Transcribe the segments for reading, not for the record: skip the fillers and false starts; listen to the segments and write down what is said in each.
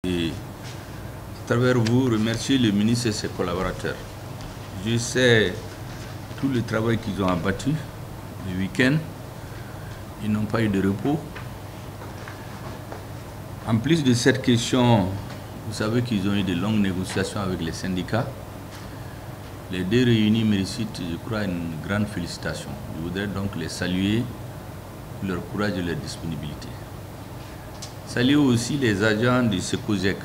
et à travers vous remercier le ministre et ses collaborateurs. Je sais tout le travail qu'ils ont abattu le week-end. Ils n'ont pas eu de repos. En plus de cette question, vous savez qu'ils ont eu de longues négociations avec les syndicats. Les deux réunis méritent, je crois, une grande félicitation. Je voudrais donc les saluer pour leur courage et leur disponibilité. Saluer aussi les agents du SECOSEC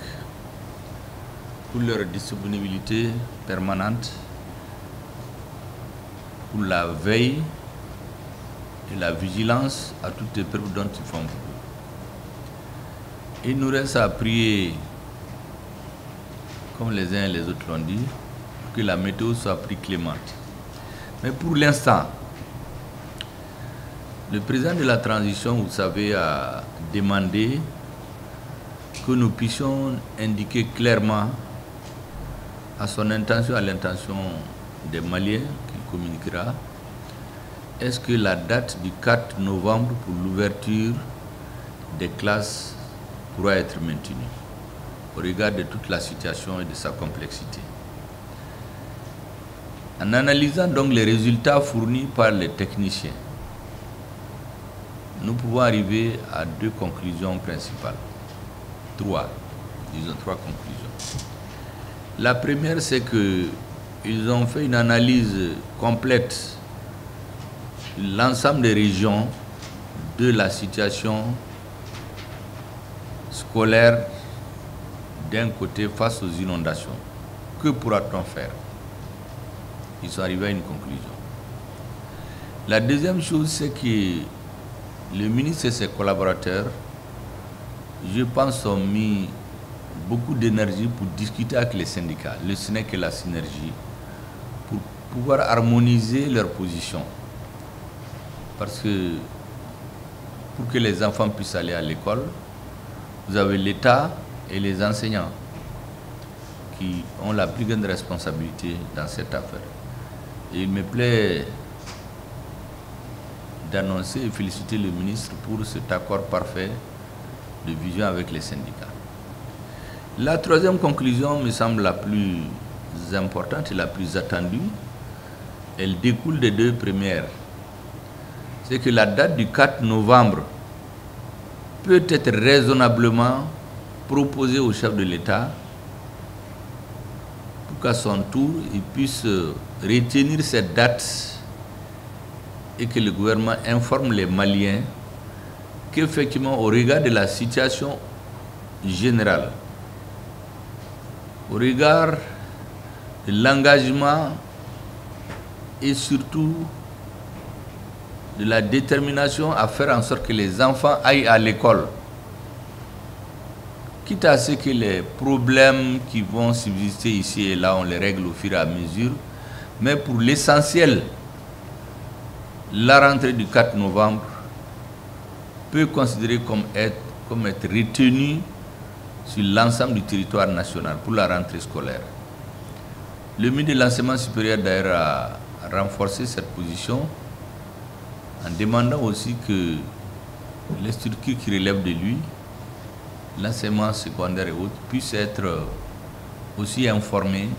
pour leur disponibilité permanente, pour la veille et la vigilance à toutes les épreuves dont ils font beaucoup. Il nous reste à prier, comme les uns et les autres l'ont dit, pour que la météo soit plus clémente. Mais pour l'instant, le président de la transition, vous savez, a demandé que nous puissions indiquer clairement à son intention, à l'intention des Maliens qu'il communiquera, est-ce que la date du 4 novembre pour l'ouverture des classes pourra être maintenue au regard de toute la situation et de sa complexité. En analysant donc les résultats fournis par les techniciens, nous pouvons arriver à deux conclusions principales. Trois conclusions. La première, c'est qu'ils ont fait une analyse complète de l'ensemble des régions de la situation scolaire d'un côté face aux inondations. Que pourra-t-on faire? Ils sont arrivés à une conclusion. La deuxième chose, c'est que le ministre et ses collaborateurs, je pense, ont mis beaucoup d'énergie pour discuter avec les syndicats, le SNEC et la synergie, pour pouvoir harmoniser leurs positions. Parce que pour que les enfants puissent aller à l'école, vous avez l'État et les enseignants qui ont la plus grande responsabilité dans cette affaire. Et il me plaît d'annoncer et féliciter le ministre pour cet accord parfait de vision avec les syndicats. La troisième conclusion me semble la plus importante et la plus attendue. Elle découle des deux premières. C'est que la date du 4 novembre peut être raisonnablement proposée au chef de l'État pour qu'à son tour, il puisse retenir cette date et que le gouvernement informe les Maliens qu'effectivement, au regard de la situation générale, au regard de l'engagement et surtout de la détermination à faire en sorte que les enfants aillent à l'école, quitte à ce que les problèmes qui vont subsister ici et là, on les règle au fur et à mesure, mais pour l'essentiel, la rentrée du 4 novembre peut considérer comme être retenue sur l'ensemble du territoire national pour la rentrée scolaire. Le ministre de l'Enseignement supérieur d'ailleurs a renforcé cette position en demandant aussi que les structures qui relèvent de lui, l'enseignement secondaire et autres, puissent être aussi informées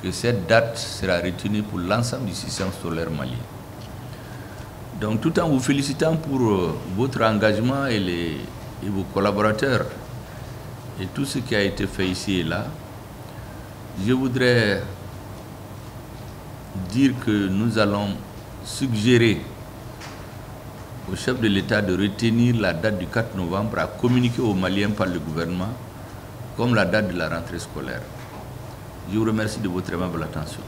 que cette date sera retenue pour l'ensemble du système scolaire malien. Donc tout en vous félicitant pour votre engagement et vos collaborateurs et tout ce qui a été fait ici et là, je voudrais dire que nous allons suggérer au chef de l'État de retenir la date du 4 novembre à communiquer aux Maliens par le gouvernement comme la date de la rentrée scolaire. Je vous remercie de votre aimable attention.